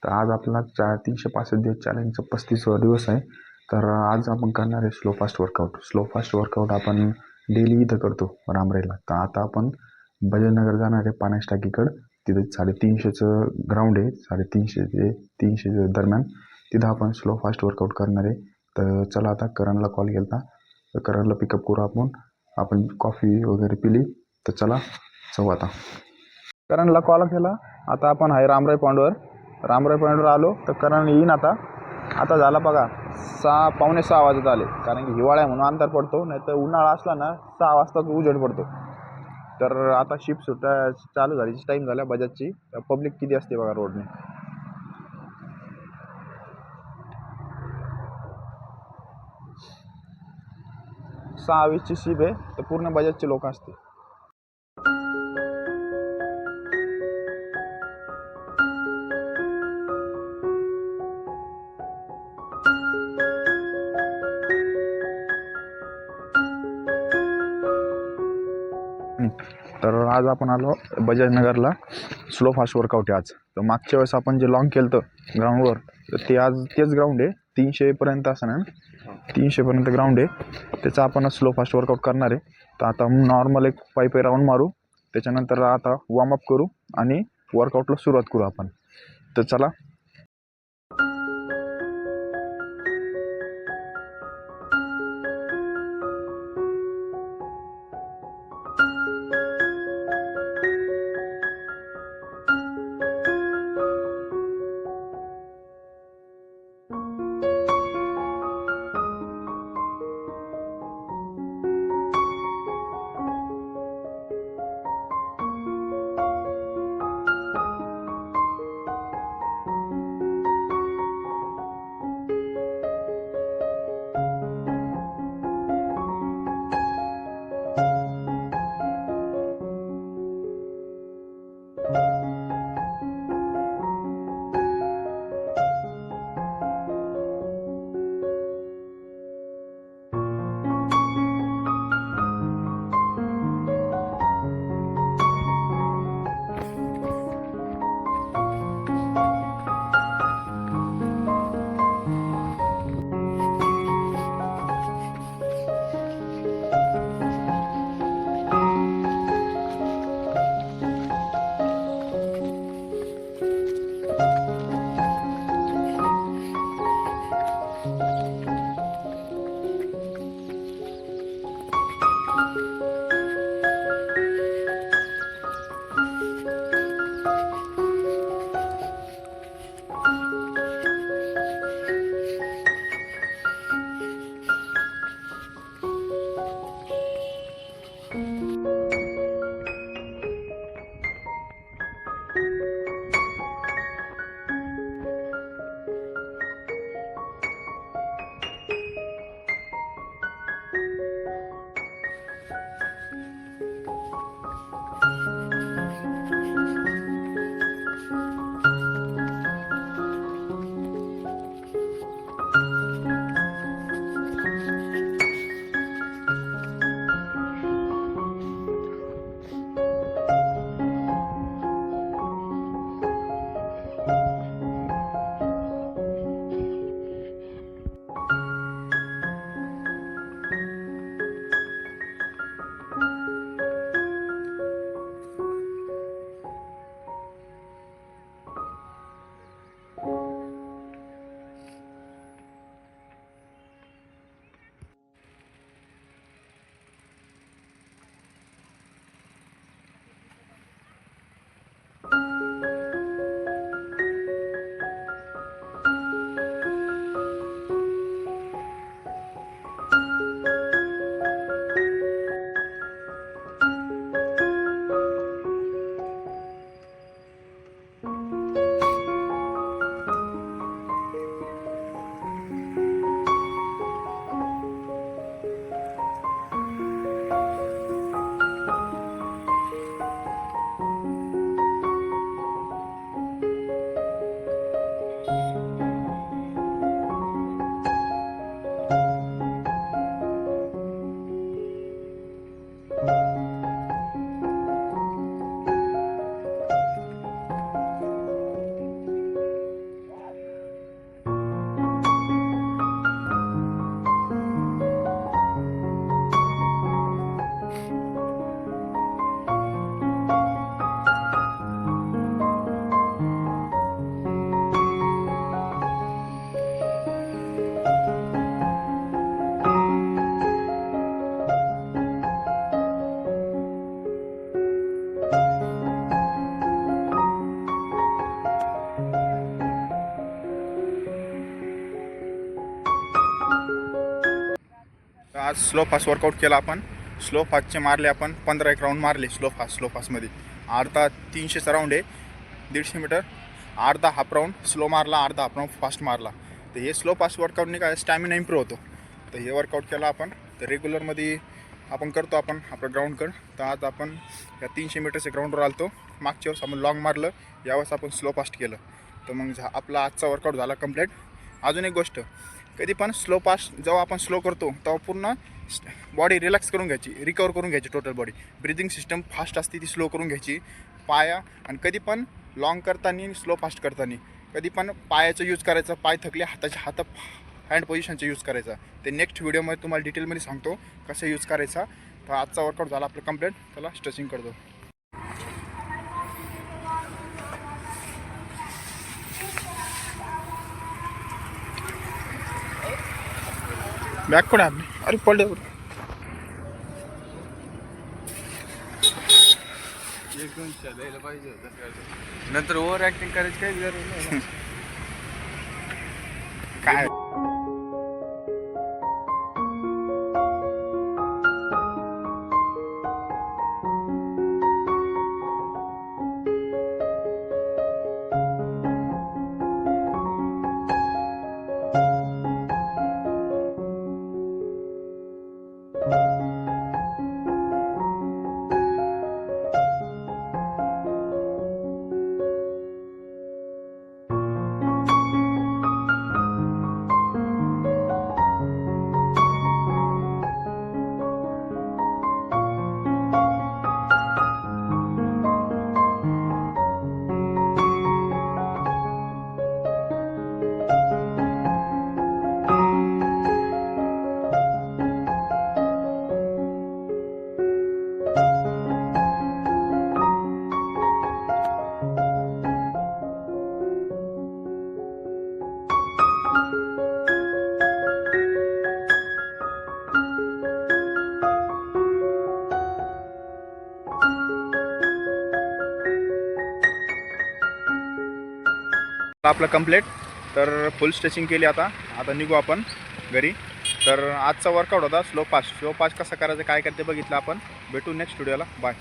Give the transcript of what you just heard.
तर आज आपला 365 दिवस चॅलेंजचा 35वा दिवस आहे. तर आज आपण करणार आहे slow fast workout. Slow fast workout आपण डेली इथं करतो रामरायला. तर आता आपण भजननगर जाणार आहे पाण्याच्या टाकीकडं. तिथं 350चं ग्राउंड आहे. 350 ते 300 दरम्यान तिथं आपण स्लो फास्ट वर्कआउट करणार आहे. तर चला आता करणला कॉल केला होता. तर करणला पिकअप करू आपण कॉफी वगैरे पिली. तर चला जाऊ आता. करणला कॉल केला. आता आपण आहे रामराय पॉईंटवर. रामराय पॉईंटवर आलो तर करण येईन आता झाला बघा 6:45 वाजत आले. कारण की हिवाळा आहे म्हणून अंतर पडतो, नाही तर उन्हाळा असला ना 6 वाजताच उजेड पडतो. तर आता शिफ्ट सुद्धा चालू झालीची टाईम झाला बजाजची. पब्लिक किती असते बघा रोडने. 6:20ची शिफ्ट आहे. तर पूर्ण बजाजचे लोक असते. तर आज आपण आलो बजाजनगरला. स्लो फास्ट वर्कआउट आहे आज. तर मागच्या वेळेस आपण जे लॉंग केलं होतं ग्राउंडवर, तर ते आज तेच ग्राउंड आहे. 300पर्यंत असं ना, 300पर्यंत ग्राउंड आहे. त्याचा आपण स्लो फास्ट वर्कआउट करणार आहे. तर आता नॉर्मल एक पायी राऊंड मारू. त्याच्यानंतर आता वॉर्मअप करू आणि वर्कआउटला सुरुवात करू आपण. तर चला. आज स्लो फास्ट वर्कआउट केला आपण. स्लो फास्टचे मारले आपण 15 एक राऊंड मारले स्लो फास्टमध्ये. अर्धा 300चा राऊंड आहे, 150 मीटर. अर्धा हाफ राऊंड स्लो मारला, अर्धा हाफ राऊंड फास्ट मारला. तर हे स्लो फास्ट वर्कआउटने काय स्टॅमिना इम्प्रूव्ह होतो. तर हे वर्कआउट केला आपण. तर रेग्युलरमध्ये आपण करतो आपण आपलं ग्राउंडकडं. तर आज आपण या 300 मीटरच्या ग्राउंडवर आलतो. मागच्या वेळेस आपण लॉंग मारलं, यावेळेस आपण स्लो फास्ट केलं. तर मग आपला आजचा वर्कआउट झाला कंप्लीट. अजून एक गोष्ट, कधी पण स्लो फास्ट जेव्हा आपण स्लो करतो तेव्हा पूर्ण बॉडी रिलॅक्स करून घ्यायची, रिकवर करून घ्यायची total body. Breathing system fast असते ती स्लो करून घ्यायची. पाया आणि कधी पण लॉंग करताना स्लो फास्ट करताना कधी पण पायाचं यूज करायचं. पाय थकले हात हँड पोझिशनचा यूज करायचा. ते नेक्स्ट व्हिडिओमध्ये तुम्हाला डिटेलमध्ये सांगतो कसं यूज करायचा. तर आजचा वर्कआउट झाला आपलं कंप्लीट. त्याला स्ट्रेचिंग करतो. बॅग कुठे आपली? अरे पडले. द्यायला पाहिजे होतं, नंतर ओव्हर ऍक्टिंग करायची काही गरज नाही. काय आपलं कंप्लीट. तर फुल स्ट्रेचिंग केली. आता निघू आपण घरी. तर आजचा वर्कआउट होता स्लो फास्ट कसा करायचं काय करते बघितलं आपण. भेटू नेक्स्ट व्हिडिओला. बाय.